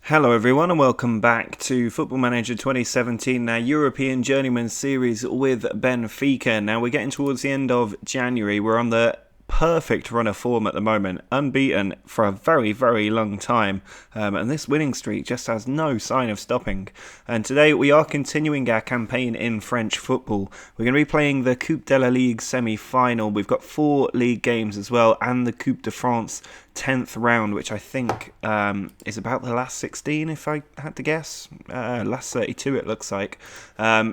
Hello everyone and welcome back to Football Manager 2017, our European Journeyman series with Benfica. Now we're getting towards the end of January. We're on the perfect run of form at the moment, unbeaten for a very, very long time, and this winning streak just has no sign of stopping. And today we are continuing our campaign in French football. We're going to be playing the Coupe de la Ligue semi-final. We've got 4 league games as well, and the Coupe de France 10th round, which I think is about the last 16, if I had to guess. Last 32 it looks like.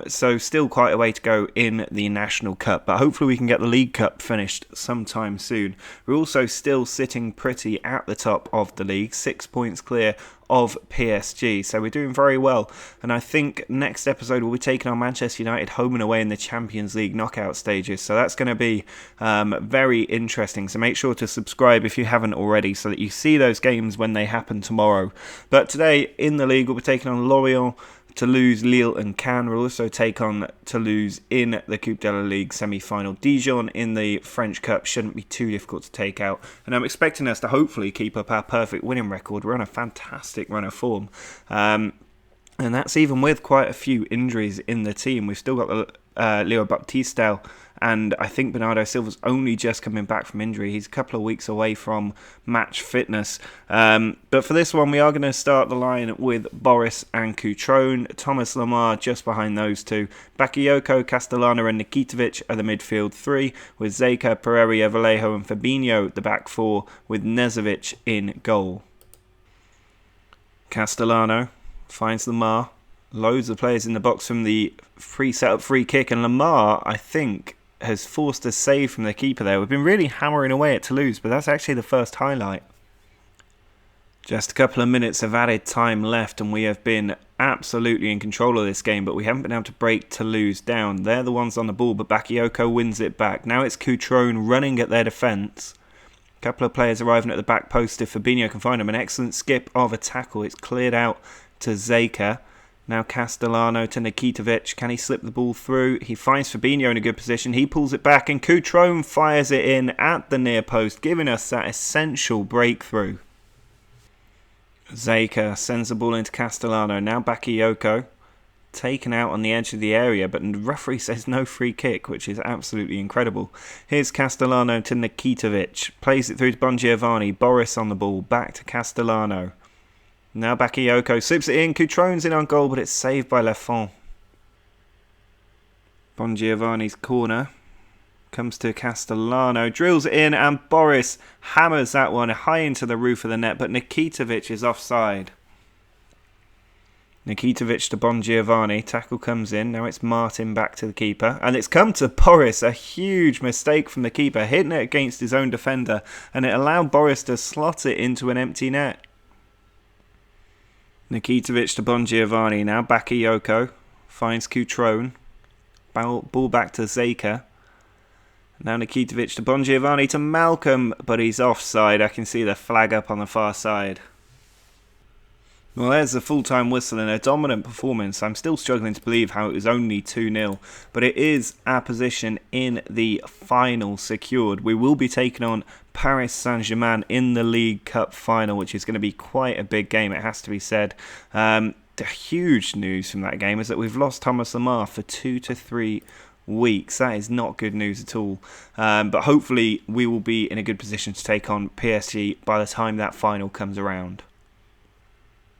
So still quite a way to go in the National Cup, but hopefully we can get the League Cup finished sometime soon. We're also still sitting pretty at the top of the league, 6 points clear of PSG, so we're doing very well. And I think next episode we'll be taking on Manchester United home and away in the Champions League knockout stages, so that's going to be very interesting. So make sure to subscribe if you haven't already so that you see those games when they happen tomorrow. But today in the league we'll be taking on Lorient, Toulouse, Lille and Cannes. We'll also take on Toulouse in the Coupe de la Ligue semi-final. Dijon in the French Cup shouldn't be too difficult to take out. And I'm expecting us to hopefully keep up our perfect winning record. We're on a fantastic run of form. And that's even with quite a few injuries in the team. We've still got Leo Baptiste, and I think Bernardo Silva's only just coming back from injury. He's a couple of weeks away from match fitness. But for this one, we are going to start the line with Boris and Cutrone. Thomas Lemar just behind those two. Bakayoko, Castellano and Nikitovic are the midfield 3, with Zeka, Pereira, Vallejo and Fabinho the back 4, with Nezovic in goal. Castellano finds Lemar. Loads of players in the box from the set-up free kick, and Lemar, I think, has forced a save from the keeper there. We've been really hammering away at Toulouse, but that's actually the first highlight. Just a couple of minutes of added time left, and we have been absolutely in control of this game, but we haven't been able to break Toulouse down. They're the ones on the ball, but Bakayoko wins it back. Now it's Cutrone running at their defence. A couple of players arriving at the back post if Fabinho can find them. An excellent skip of a tackle. It's cleared out to Zeka. Now Castellano to Nikitovic. Can he slip the ball through? He finds Fabinho in a good position. He pulls it back and Cutrone fires it in at the near post, giving us that essential breakthrough. Zeka sends the ball into Castellano. Now Bakayoko. Taken out on the edge of the area, but the referee says no free kick, which is absolutely incredible. Here's Castellano to Nikitovic. Plays it through to Bongiovanni. Boris on the ball. Back to Castellano. Now Bakayoko slips it in. Cutrone's in on goal, but it's saved by Lafont. Bongiovanni's corner comes to Castellano, drills it in, and Boris hammers that one high into the roof of the net, but Nikitovic is offside. Nikitovic to Bongiovanni. Tackle comes in. Now it's Martin back to the keeper. And it's come to Boris. A huge mistake from the keeper, hitting it against his own defender, and it allowed Boris to slot it into an empty net. Nikitovic to Bongiovanni. Now Bakayoko finds Cutrone. Ball back to Zeka. Now Nikitovic to Bongiovanni to Malcolm, but he's offside. I can see the flag up on the far side. Well, there's the full-time whistle and a dominant performance. I'm still struggling to believe how it was only 2-0, but it is our position in the final secured. We will be taking on Paris Saint-Germain in the League Cup final, which is going to be quite a big game, it has to be said. The huge news from that game is that we've lost Thomas Lemar for 2 to 3 weeks. That is not good news at all. But hopefully we will be in a good position to take on PSG by the time that final comes around.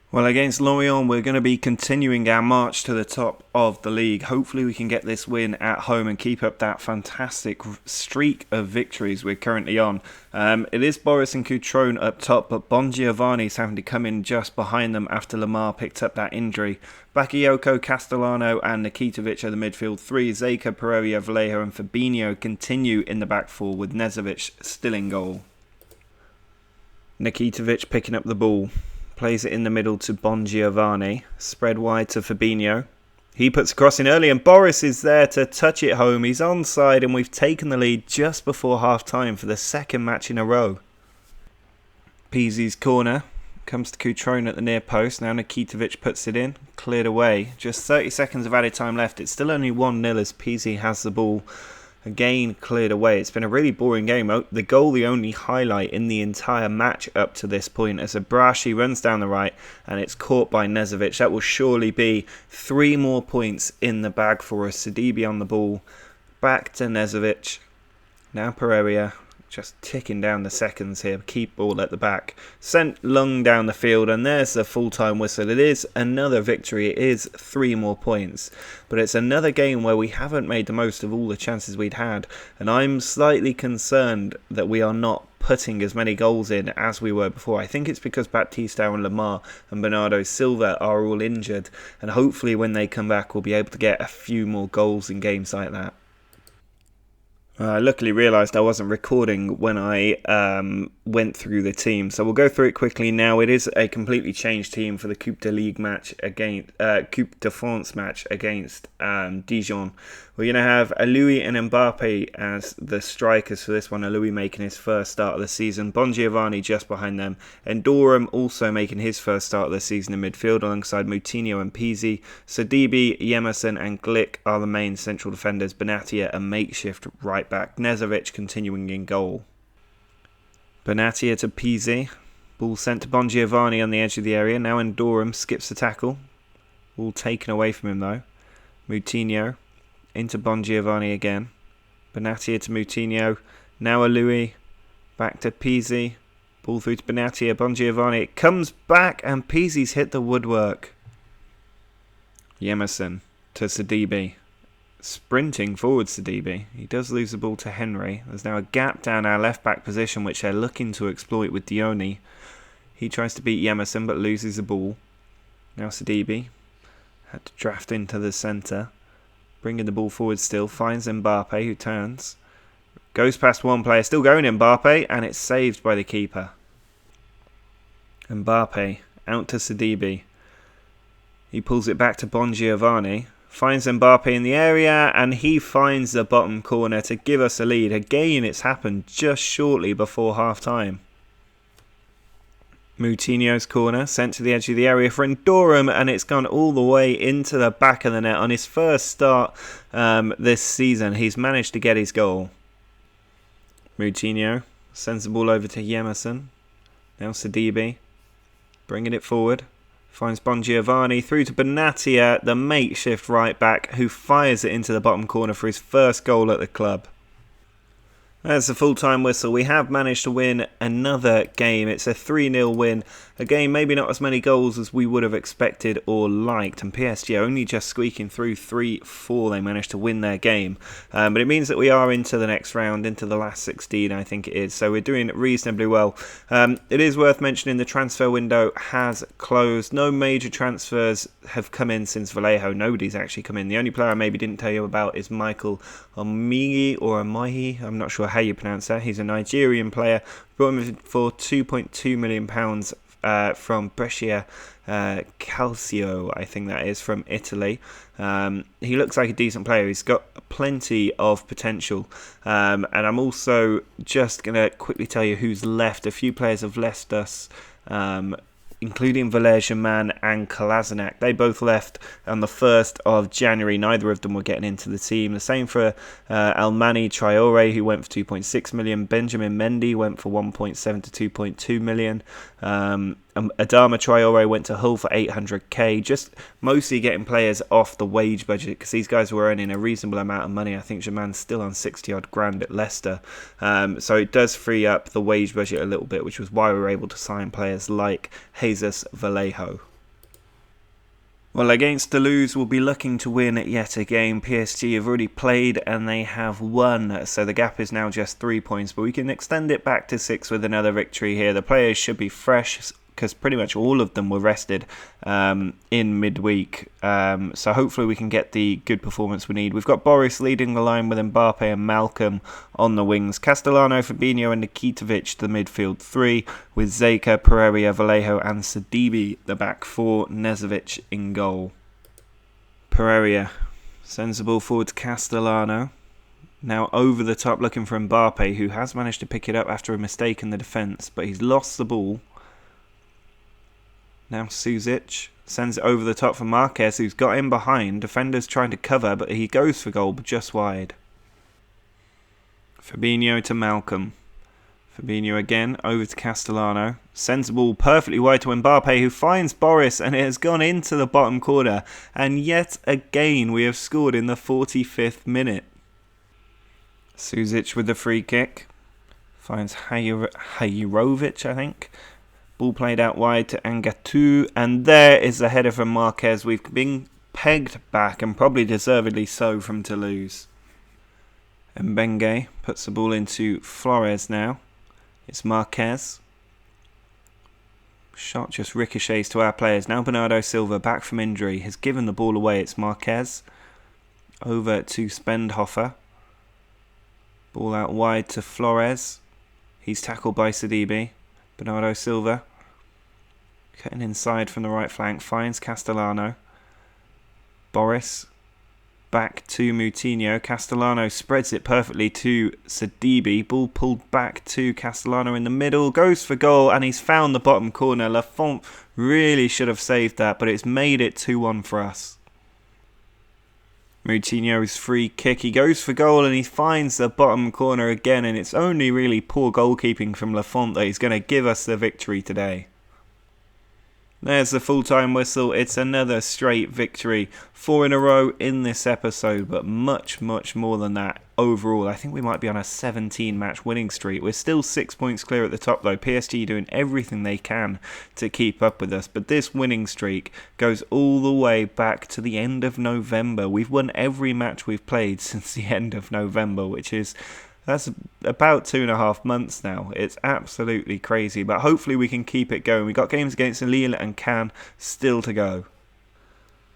Well, against Lorient, we're going to be continuing our march to the top of the league. Hopefully we can get this win at home and keep up that fantastic streak of victories we're currently on. It is Boris and Cutrone up top, but Bongiovanni's having to come in just behind them after Lemar picked up that injury. Bakayoko, Castellano and Nikitovic are the midfield 3. Zeka, Pereira, Vallejo and Fabinho continue in the back 4 with Nezovic still in goal. Nikitovic picking up the ball. Plays it in the middle to Bongiovanni. Spread wide to Fabinho. He puts a cross in early and Boris is there to touch it home. He's onside and we've taken the lead just before half-time for the second match in a row. Pizzi's corner comes to Cutrone at the near post. Now Nikitovic puts it in. Cleared away. Just 30 seconds of added time left. It's still only 1-0 as Pizzi has the ball. again cleared away. It's been a really boring game. The goal, the only highlight in the entire match up to this point, as Abrashi runs down the right and it's caught by Nezovic. That will surely be 3 more points in the bag for us. Sidibe on the ball, back to Nezovic. Now Pereira, just ticking down the seconds here. Keep ball at the back. Sent long down the field, and there's the full-time whistle. It is another victory. It is 3 more points. But it's another game where we haven't made the most of all the chances we'd had. And I'm slightly concerned that we are not putting as many goals in as we were before. I think it's because Baptista and Lamar and Bernardo Silva are all injured. And hopefully when they come back, we'll be able to get a few more goals in games like that. I luckily realised I wasn't recording when I went through the team, so we'll go through it quickly now. It is a completely changed team for the Coupe de Ligue match against Coupe de France match against Dijon. We're going to have Aloui and Mbappe as the strikers for this one. Aloui making his first start of the season. Bongiovanni just behind them. Endorum also making his first start of the season in midfield alongside Moutinho and Pizzi. Sidibe, Yemerson and Glick are the main central defenders. Benatia a makeshift right back. Nezovic continuing in goal. Benatia to Pizzi. Ball sent to Bongiovanni on the edge of the area. Now Endorum skips the tackle. Ball taken away from him though. Moutinho into Bongiovanni again. Benatia to Moutinho. Now Aloui. Back to Pizzi. Ball through to Benatia. Bongiovanni. It comes back and Pizzi's hit the woodwork. Yemerson to Sidibe. Sprinting forward Sidibe. He does lose the ball to Henry. There's now a gap down our left back position which they're looking to exploit with Dioni. He tries to beat Yemerson but loses the ball. Now Sidibe had to draft into the centre. Bringing the ball forward still. Finds Mbappe who turns. Goes past one player. Still going Mbappe and it's saved by the keeper. Mbappe out to Sidibe. He pulls it back to Bongiovanni. Finds Mbappe in the area and he finds the bottom corner to give us a lead. Again, it's happened just shortly before half-time. Moutinho's corner sent to the edge of the area for Endorum and it's gone all the way into the back of the net. On his first start this season, he's managed to get his goal. Moutinho sends the ball over to Yemerson. Now Sidibe bringing it forward. Finds Bongiovanni through to Benatia, the makeshift right back, who fires it into the bottom corner for his first goal at the club. That's the full-time whistle. We have managed to win another game. It's a 3-0 win. A game maybe not as many goals as we would have expected or liked. And PSG only just squeaking through 3-4. They managed to win their game. But it means that we are into the next round, into the last 16, I think it is. So we're doing reasonably well. It is worth mentioning the transfer window has closed. No major transfers have come in since Vallejo. Nobody's actually come in. The only player I maybe didn't tell you about is Michael Omigi or Amahi. I'm not sure how you pronounce that. He's a Nigerian player. Brought him for £2.2 million from Brescia Calcio, I think that is, from Italy. He looks like a decent player. He's got plenty of potential. And I'm also just going to quickly tell you who's left. A few players have left us, including Valencia and Kolasinac. They both left on the 1st of January. Neither of them were getting into the team. The same for Almani Traore, who went for 2.6 million. Benjamin Mendy went for 1.7 to 2.2 million. Adama Traore went to Hull for 800k, just mostly getting players off the wage budget because these guys were earning a reasonable amount of money. I think Germain's still on 60 odd grand at Leicester, so it does free up the wage budget a little bit, which was why we were able to sign players like Jesus Vallejo. Well, against Toulouse, we'll be looking to win yet again. PSG have already played and they have won, so the gap is now just 3 points, but we can extend it back to 6 with another victory here. The players should be fresh because pretty much all of them were rested in midweek, so hopefully we can get the good performance we need. We've got Boris leading the line with Mbappe and Malcolm on the wings. Castellano, Fabinho and Nikitovic the midfield 3, with Zeka, Pereira, Vallejo and Sidibe the back 4, Nezovic in goal. Pereira sends the ball forward to Castellano. Now over the top looking for Mbappe, who has managed to pick it up after a mistake in the defence, but he's lost the ball. Now Suzic sends it over the top for Marquez, who's got in behind. Defenders trying to cover, but he goes for goal, but just wide. Fabinho to Malcolm. Fabinho again, over to Castellano. Sends the ball perfectly wide to Mbappe, who finds Boris, and it has gone into the bottom corner. And yet again, we have scored in the 45th minute. Suzic with the free kick. Finds Hajirovic, I think. Ball played out wide to Angatu, and there is the header from Marquez. We've been pegged back, and probably deservedly so, from Toulouse. Mbenge puts the ball into Flores now. It's Marquez. Shot just ricochets to our players. Now Bernardo Silva, back from injury, has given the ball away. It's Marquez. Over to Spendhofer. Ball out wide to Flores. He's tackled by Sidibe. Bernardo Silva. Cutting inside from the right flank. Finds Castellano. Boris. Back to Moutinho. Castellano spreads it perfectly to Sidibe. Ball pulled back to Castellano in the middle. Goes for goal, and he's found the bottom corner. Lafont really should have saved that, but it's made it 2-1 for us. Moutinho's free kick. He goes for goal, and he finds the bottom corner again, and it's only really poor goalkeeping from Lafont that is going to give us the victory today. There's the full-time whistle. It's another straight victory. 4 in a row in this episode, but much, much more than that overall. I think we might be on a 17-match winning streak. We're still 6 points clear at the top, though. PSG doing everything they can to keep up with us. But this winning streak goes all the way back to the end of November. We've won every match we've played since the end of November, which is... That's about 2.5 months now. It's absolutely crazy, but hopefully we can keep it going. We've got games against Lille and Cannes still to go.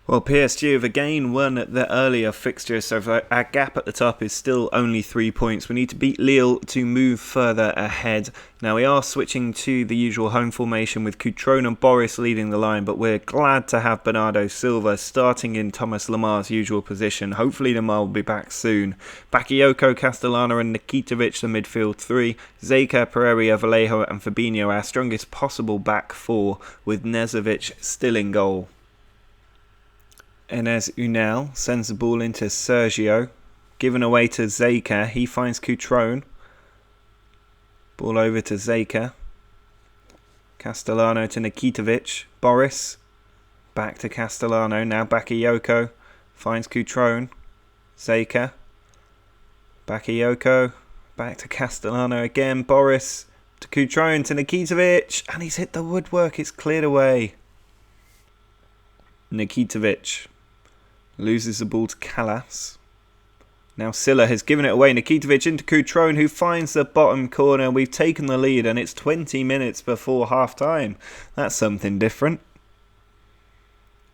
Well, PSG have again won the earlier fixtures, so our gap at the top is still only 3 points. We need to beat Lille to move further ahead. Now, we are switching to the usual home formation with Cutrone and Boris leading the line, but we're glad to have Bernardo Silva starting in Thomas Lemar's usual position. Hopefully, Lemar will be back soon. Bakayoko, Castellano and Nikitovic, the midfield three. Zeka, Pereira, Vallejo and Fabinho, our strongest possible back four, with Nezovic still in goal. Enes Unal sends the ball into Sergio. Given away to Zeka. He finds Cutrone. Ball over to Zeka. Castellano to Nikitovic. Boris. Back to Castellano. Now Bakayoko. Finds Cutrone. Zeka. Bakayoko. Back to Castellano again. Boris. To Cutrone. To Nikitovic. And he's hit the woodwork. It's cleared away. Nikitovic. Loses the ball to Callas. Now Silla has given it away. Nikitovic into Cutrone, who finds the bottom corner. We've taken the lead and it's 20 minutes before half time. That's something different.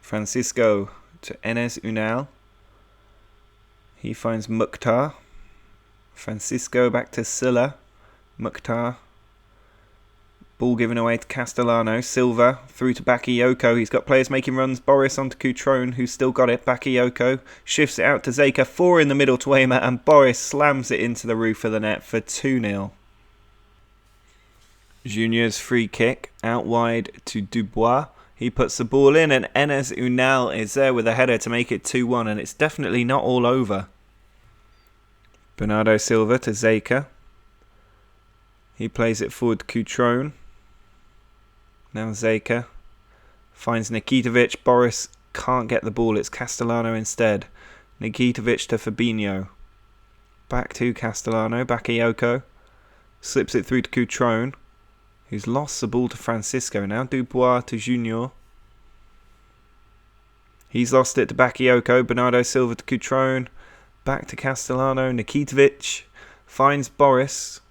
Francisco to Enes Unal. He finds Mukhtar. Francisco back to Silla. Mukhtar. Ball given away to Castellano. Silva through to Bakayoko. He's got players making runs. Boris onto Cutrone, who's still got it. Bakayoko shifts it out to Zeka. 4 in the middle to Aymer, and Boris slams it into the roof of the net for 2-0. Junior's free kick out wide to Dubois. He puts the ball in, and Enes Unal is there with a header to make it 2-1, and it's definitely not all over. Bernardo Silva to Zeka. He plays it forward to Cutrone. Now Zeka finds Nikitovic. Boris can't get the ball. It's Castellano instead. Nikitovic to Fabinho. Back to Castellano. Bakayoko. Slips it through to Cutrone, who's lost the ball to Francisco. Now Dubois to Junior. He's lost it to Bakayoko. Bernardo Silva to Cutrone. Back to Castellano. Nikitovic finds Boris.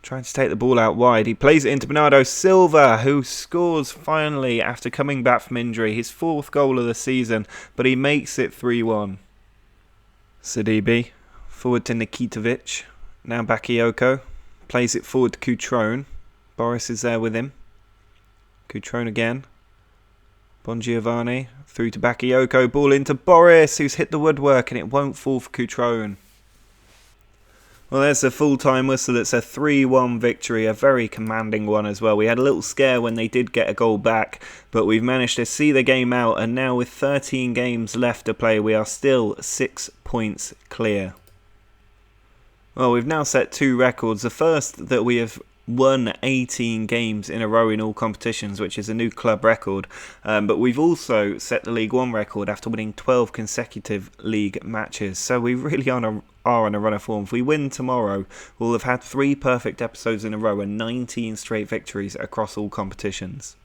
Trying to take the ball out wide. He plays it into Bernardo Silva, who scores finally after coming back from injury. His 4th goal of the season, but he makes it 3-1. Sidibe, forward to Nikitovic. Now Bakayoko. Plays it forward to Cutrone. Boris is there with him. Cutrone again. Bongiovanni, through to Bakayoko. Ball into Boris, who's hit the woodwork, and it won't fall for Cutrone. Well, there's a full-time whistle. It's a 3-1 victory, a very commanding one as well. We had a little scare when they did get a goal back, but we've managed to see the game out, and now with 13 games left to play, we are still 6 points clear. Well, we've now set 2 records. The first, that we have won 18 games in a row in all competitions, which is a new club record. But we've also set the League One record after winning 12 consecutive league matches. So we really are on a run of form. If we win tomorrow, we'll have had 3 perfect episodes in a row and 19 straight victories across all competitions.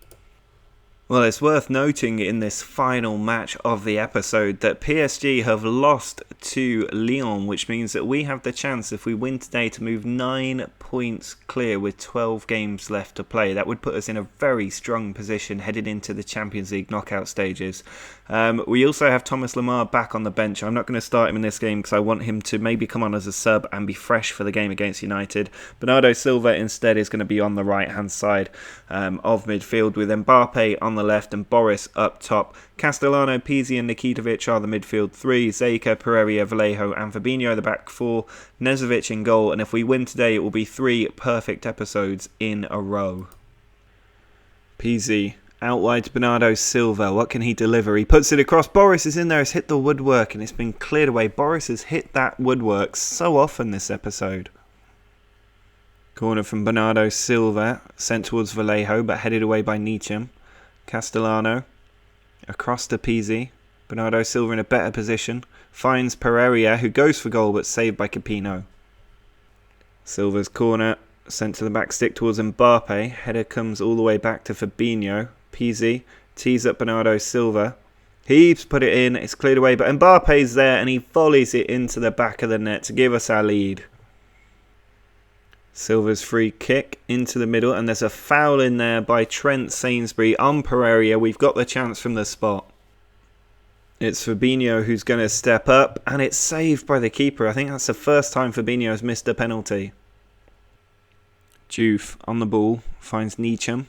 Well, it's worth noting in this final match of the episode that PSG have lost to Lyon, which means that we have the chance, if we win today, to move 9 points clear with 12 games left to play. That would put us in a very strong position headed into the Champions League knockout stages. We also have Thomas Lemar back on the bench. I'm not going to start him in this game because I want him to maybe come on as a sub and be fresh for the game against United. Bernardo Silva instead is going to be on the right-hand side of midfield, with Mbappe on the left and Boris up top. Castellano, Pizzi and Nikitovic are the midfield 3, Zeka, Pereira, Vallejo and Fabinho the back 4, Nezovic in goal, and if we win today it will be 3 perfect episodes in a row. Pizzi out wide to Bernardo Silva. What can he deliver? He puts it across. Boris is in there. Has hit the woodwork and it's been cleared away. Boris has hit that woodwork so often this episode. Corner from Bernardo Silva, sent towards Vallejo but headed away by Nietzsche. Castellano across to Pizzi. Bernardo Silva in a better position. Finds Pereira, who goes for goal but saved by Capino. Silva's corner sent to the back stick towards Mbappe. Header comes all the way back to Fabinho. Pizzi tees up Bernardo Silva. He's put it in. It's cleared away, but Mbappe's there and he volleys it into the back of the net to give us our lead. Silva's free kick into the middle, and there's a foul in there by Trent Sainsbury on Pereira. We've got the chance from the spot. It's Fabinho who's going to step up, and it's saved by the keeper. I think that's the first time Fabinho has missed a penalty. Juve on the ball, finds Nietzsche.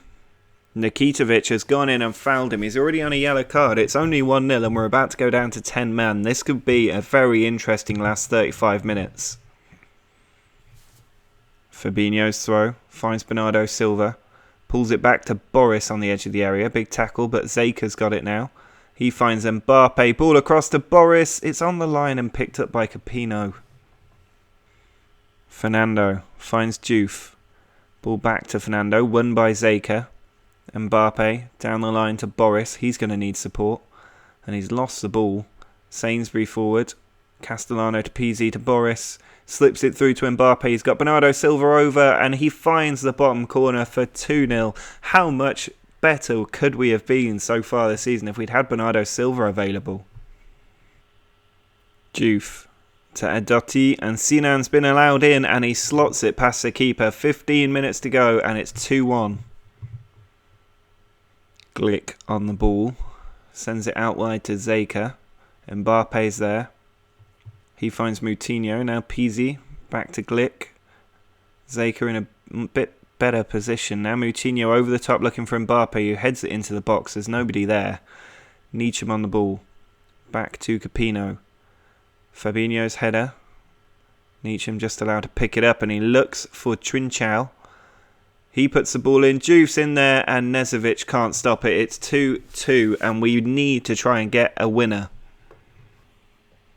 Nikitovic has gone in and fouled him. He's already on a yellow card. It's only 1-0 and we're about to go down to 10 men. This could be a very interesting last 35 minutes. Fabinho's throw finds Bernardo Silva. Pulls it back to Boris on the edge of the area. Big tackle, but Zeka's got it now. He finds Mbappe. Ball across to Boris. It's on the line and picked up by Capino. Fernando finds Juve. Ball back to Fernando. Won by Zeka. Mbappe down the line to Boris. He's going to need support. And he's lost the ball. Sainsbury forward. Castellano to Pizzi to Boris. Slips it through to Mbappe. He's got Bernardo Silva over. And he finds the bottom corner for 2-0. How much better could we have been so far this season if we'd had Bernardo Silva available? Juve to Adotti. And Sinan's been allowed in. And he slots it past the keeper. 15 minutes to go. And it's 2-1. Glick on the ball, sends it out wide to Zeka. Mbappe's there. He finds Moutinho. Now Pizzi back to Glick. Zeka in a bit better position now. Moutinho over the top looking for Mbappe, who heads it into the box. There's nobody there. Nietzsche on the ball. Back to Capino. Fabinho's header. Nietzsche just allowed to pick it up and he looks for Trincao. He puts the ball in. Juve's in there and Nezovic can't stop it. It's 2-2 and we need to try and get a winner.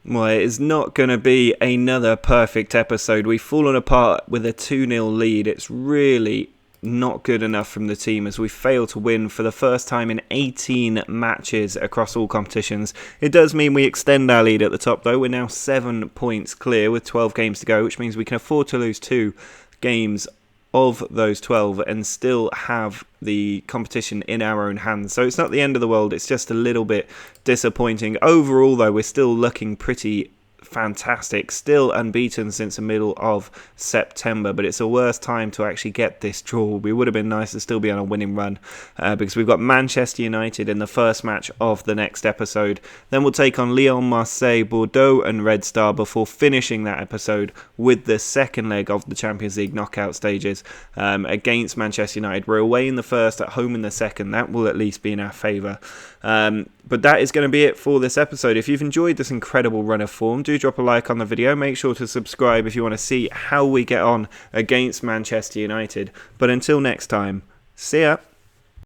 Well, it is not going to be another perfect episode. We've fallen apart with a 2-0 lead. It's really not good enough from the team as we fail to win for the first time in 18 matches across all competitions. It does mean we extend our lead at the top though. We're now 7 points clear with 12 games to go, which means we can afford to lose 2 games of those 12 and still have the competition in our own hands. So it's not the end of the world, it's just a little bit disappointing. Overall though, we're still looking pretty fantastic, still unbeaten since the middle of September, but it's a worse time to actually get this draw. It would have been nice to still be on a winning run because we've got Manchester United in the first match of the next episode. Then we'll take on Lyon, Marseille, Bordeaux and Red Star before finishing that episode with the second leg of the Champions League knockout stages against Manchester United. We're away in the first, at home in the second. That will at least be in our favour. But that is going to be it for this episode. If you've enjoyed this incredible run of form, do drop a like on the video. Make sure to subscribe if you want to see how we get on against Manchester United. But until next time, see ya.